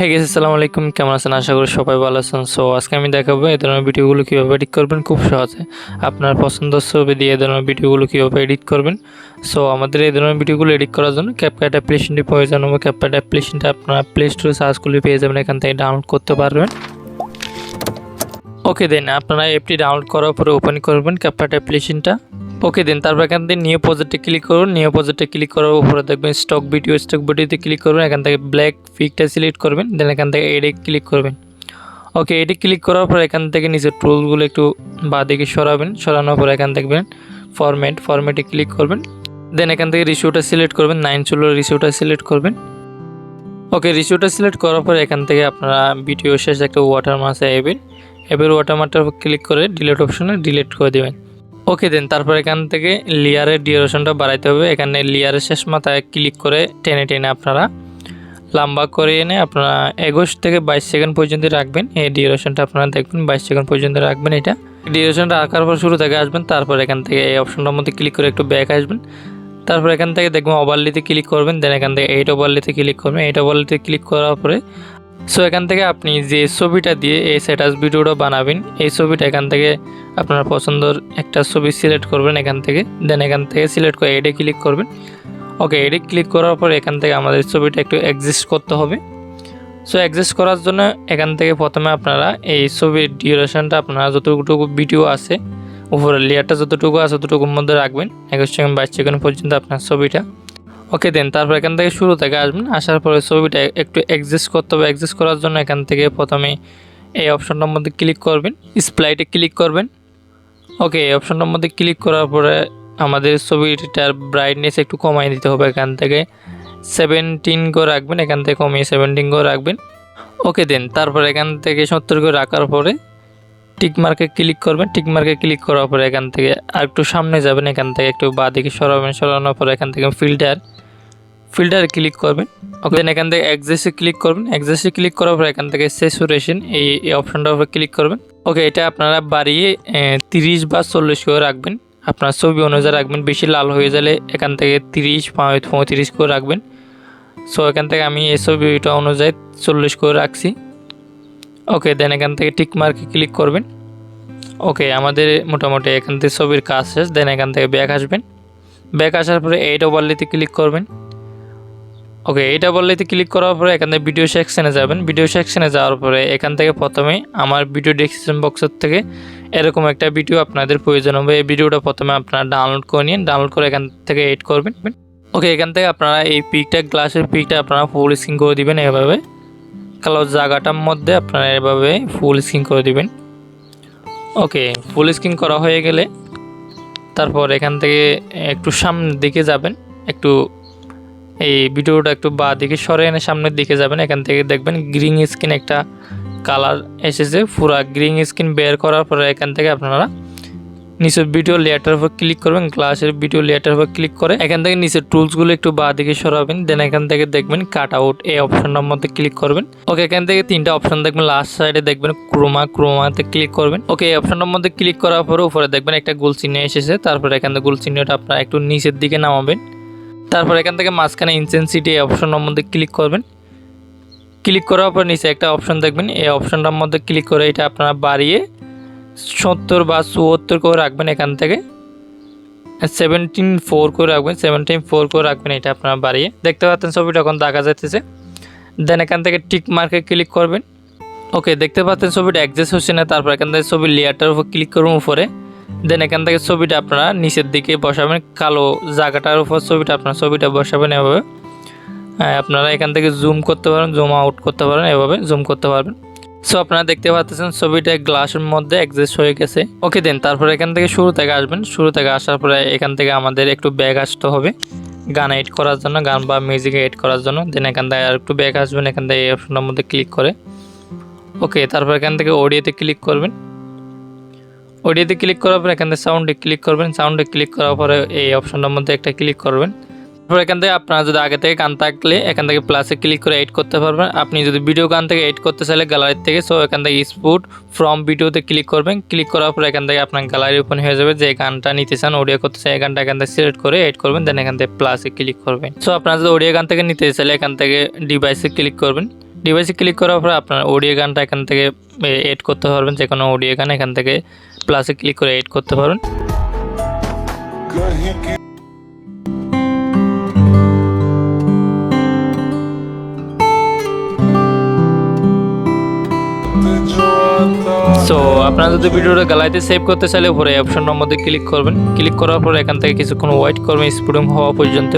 হে guess আসসালামু আলাইকুম, কেমন আছেন? আশা করি সবাই ভালো আছেন। সো আজকে আমি দেখাবো এই ধরনের ভিডিওগুলো কীভাবে এডিট করবেন খুব সহজে। আপনার পছন্দের ছবি দিয়ে এই ধরনের ভিডিওগুলো কীভাবে এডিট করবেন। সো আমাদের এই ধরনের ভিডিওগুলো এডিট করার জন্য ক্যাপকাট অ্যাপ্লিকেশনটি প্রয়োজন হবে। ক্যাপকাট অ্যাপ্লিকেশনটা আপনারা প্লে স্টোরে সার্চ করলে পেয়ে যাবেন, এখান থেকে ডাউনলোড করতে পারবেন। ওকে দেন আপনারা অ্যাপটি ডাউনলোড করার পরে ওপেন করবেন ক্যাপকাট অ্যাপ্লিকেশনটা। ওকে দেন তারপর এখান থেকে নিউ প্রজেক্টে ক্লিক করুন। নিউ প্রজেক্টে ক্লিক করার উপরে দেখবেন স্টক ভিডিওতে ক্লিক করবেন। এখান থেকে ব্ল্যাক পিকটা সিলেক্ট করবেন, দেন এখান থেকে এডে ক্লিক করবেন। ওকে এডে ক্লিক করার পর এখান থেকে নিচের টুলগুলো একটু বাঁদিকে সরাবেন। সরানোর পর এখান দেখবেন ফরম্যাটে ক্লিক করবেন। দেন এখান থেকে রেশিওটা সিলেক্ট করবেন, 9 রেশিওটা সিলেক্ট করবেন। ওকে রেশিওটা সিলেক্ট করার পর এখান থেকে আপনারা ভিডিও শেষে একটা ওয়াটারমার্ক আসবে। এবার ওয়াটারমার্কটা ক্লিক করে ডিলিট অপশনে ডিলিট করে দেবেন। ওকে দেন তারপর এখান থেকে লেয়ারের ডিউরেশনটা বাড়াইতে হবে। এখানে লেয়ারের শেষ মাথায় ক্লিক করে টেনে আপনারা লম্বা করে এনে আপনারা 21 থেকে 22 সেকেন্ড পর্যন্ত রাখবেন। এই ডিউরেশনটা আপনারা দেখবেন 22 সেকেন্ড পর্যন্ত রাখবেন। এটা ডিউরেশনটা রাখার পর শুরু থেকে আসবেন। তারপর এখান থেকে এই অপশনটার মধ্যে ক্লিক করে একটু ব্যাক আসবেন। তারপর এখান থেকে দেখবেন ওভারলিতে ক্লিক করবেন। দেন এখান থেকে এইট ওভারলিতে ক্লিক করবেন। এইট ওভারলিতে ক্লিক করার পরে সো এখান থেকে আপনি যে ছবিটা দিয়ে এই স্ট্যাটাস ভিডিওটা বানাবেন, এই ছবিটা এখান থেকে আপনার পছন্দের একটা ছবি সিলেক্ট করবেন এখান থেকে। দেন এখান থেকে সিলেক্ট করে এডে ক্লিক করবেন। ওকে এডে ক্লিক করার পর এখান থেকে আমাদের ছবিটা একটু অ্যাডজাস্ট করতে হবে। সো অ্যাডজাস্ট করার জন্য এখান থেকে প্রথমে আপনারা এই ছবির ডিউরেশনটা আপনারা যতটুকু ভিডিও আছে উপরের লেয়ারটা যতটুকু আছে ততটুকুর মধ্যে রাখবেন, 21 সেকেন্ড 22 সেকেন্ড পর্যন্ত আপনার ছবিটা। ওকে দেন তারপর এখান থেকে শুরু থেকে আসবেন। আসার পরে ছবিটা একটু অ্যাডজাস্ট করতে হবে। অ্যাডজাস্ট করার জন্য এখান থেকে প্রথমে এই অপশনটার মধ্যে ক্লিক করবেন, স্প্লাইটে ক্লিক করবেন। ওকে এই অপশনটার মধ্যে ক্লিক করার পরে আমাদের ছবিটার ব্রাইটনেস একটু কমাই দিতে হবে। এখান থেকে 17 করে রাখবেন, এখান থেকে কমিয়ে 17 করে রাখবেন। ওকে দেন তারপর এখান থেকে 70 করে রাখার পরে টিকমার্কে ক্লিক করবেন। টিকমার্কে ক্লিক করার পরে এখান থেকে আর একটু সামনে যাবেন। এখান থেকে একটু বাঁদিকে সরাবেন। সরানোর পরে এখান থেকে ফিল্টারে ক্লিক করবেন। ওকে দেন এখান থেকে অ্যাডজাস্টে ক্লিক করবেন। অ্যাডজাস্টে ক্লিক করার পর এখান থেকে স্যাচুরেশন এই অপশনটার উপরে ক্লিক করবেন। ওকে এটা আপনারা বাড়িয়ে 30 বা 40 করে রাখবেন, আপনার ছবি অনুযায়ী রাখবেন। বেশি লাল হয়ে গেলে এখান থেকে 30 35 করে রাখবেন। সো এখান থেকে আমি এই ছবিটা অনুযায়ী 40 করে রাখছি। ওকে দেন এখান থেকে টিক মার্কে ক্লিক করবেন। ওকে আমাদের মোটামুটি এখান থেকে ছবির কাজ শেষ। দেন এখান থেকে ব্যাক আসবেন। ব্যাক আসার পরে এইট ওভারলিতে ক্লিক করবেন। ওকে এইট ওভারলিতে ক্লিক করার পরে এখান থেকে ভিডিও সেকশনে যাবেন। ভিডিও সেকশনে যাওয়ার পরে এখান থেকে প্রথমে আমার ভিডিও ডেসক্রিপশন বক্সের থেকে এরকম একটা ভিডিও আপনাদের প্রয়োজন হবে। এই ভিডিওটা প্রথমে আপনারা ডাউনলোড করে নিন। ডাউনলোড করে এখান থেকে এডিট করবেন। ওকে এখান থেকে আপনারা এই পিকটা গ্লাসের পিকটা আপনারা ফুল স্ক্রিন করে দিবেন। এভাবে কালো জায়গাটার মধ্যে আপনারা এভাবে ফুল স্ক্রিন করে দিবেন। ওকে ফুল স্ক্রিন করা হয়ে গেলে তারপর এখান থেকে একটু সামনের দিকে যাবেন। একটু এই ভিডিওটা একটু বাঁ দিকে সরে এনে সামনের দিকে যাবেন। এখান থেকে দেখবেন গ্রিন স্ক্রিন একটা কালার এসেছে। পুরা গ্রিন স্ক্রিন বের করার পরে এখান থেকে আপনারা নিচের ভিডিও লেয়ারটার উপর ক্লিক করবেন। গ্লাসের ভিডিও লেয়ারটার উপর ক্লিক করে এখান থেকে নিচের টুলসগুলো একটু বাঁ দিকে সরাবেন। দেন এখান থেকে দেখবেন কাট আউট এই অপশনটার মধ্যে ক্লিক করবেন। ওকে এখান থেকে 3টা অপশন দেখবেন, লাস্ট সাইডে দেখবেন ক্রোমাতে ক্লিক করবেন। ওকে এই অপশনটার মধ্যে ক্লিক করার পরে উপরে দেখবেন একটা গোল চিহ্ন এসেছে। তারপরে এখান থেকে গোল চিহ্নটা আপনারা একটু নিচের দিকে নামাবেন। তারপর এখান থেকে মাঝখানে ইনটেনসিটি এই অপশনের মধ্যে ক্লিক করবেন। ক্লিক করার পর নিচে একটা অপশন দেখবেন, এই অপশনটার মধ্যে ক্লিক করে এটা আপনারা বাড়িয়ে 70 বা 74 করে রাখবেন। এখান থেকে 17.4 করে রাখবেন, 17.4 করে রাখবেন। এটা আপনারা বাড়িয়ে দেখতে পাচ্ছেন ছবিটা এখন দেখা যাচ্ছে। দেন এখান থেকে টিক মার্কে ক্লিক করবেন। ওকে দেখতে পাচ্ছেন ছবিটা অ্যাডজাস্ট হচ্ছে না। তারপর এখান থেকে ছবির লেয়ারটার উপর ক্লিক করুন উপরে। দেন এখান থেকে ছবিটা আপনারা নিচের দিকে বসাবেন, কালো জায়গাটার উপর ছবিটা বসাবেন। এভাবে আপনারা এখান থেকে জুম করতে পারেন, জুম আউট করতে পারেন, এভাবে জুম করতে পারবেন। সো আপনারা দেখতে পাচ্ছেন ছবিটা গ্লাসের মধ্যে অ্যাডজাস্ট হয়ে গেছে। ওকে দেন তারপরে এখান থেকে শুরু থেকে আসবেন। শুরু থেকে আসার পরে এখান থেকে আমাদের একটু ব্যাক আসতে হবে গান এড করার জন্য, গান বা মিউজিক এড করার জন্য। দেন এখান থেকে আর একটু ব্যাক আসবেন। এখান থেকে এই অপশনটার মধ্যে ক্লিক করে ওকে তারপর এখান থেকে অডিওতে ক্লিক করবেন। অডিওতে ক্লিক করার পর এখান থেকে সাউন্ডে ক্লিক করবেন। সাউন্ডে ক্লিক করার পরে এই অপশনটার মধ্যে একটা ক্লিক করবেন। তারপর এখান থেকে আপনারা যদি আগে থেকে গান থাকলে এখান থেকে প্লাসে ক্লিক করে এড করতে পারবেন। আপনি যদি ভিডিও গান থেকে এড করতে চাইলে গ্যালারি থেকে, সো এখান থেকে স্পুট ফ্রম ভিডিওতে ক্লিক করবেন। ক্লিক করার পর এখান থেকে আপনার গ্যালারি ওপেন হয়ে যাবে। যে গানটা নিতে চান, অডিও করতে চান, এই গানটা এখান থেকে সিলেক্ট করে এড করবেন। দেন এখান থেকে প্লাসে ক্লিক করবেন। সো আপনারা যদি অডিও গান থেকে নিতে চাইলে এখান থেকে ডিভাইসে ক্লিক করবেন। ডিভাইসে ক্লিক করার পরে আপনার অডিও গানটা এখান থেকে এড করতে পারবেন, যে কোনো অডিও গান এখান থেকে প্লাসে ক্লিক করে এড করতে পারবেন। সো আপনারা যদি ভিডিওটা গ্যালারিতে সেভ করতে চাইলে উপরে অপশনের মধ্যে ক্লিক করবেন। ক্লিক করার পর এখান থেকে কিছুক্ষণ ওয়েট করবেন স্পুডিং হওয়া পর্যন্ত।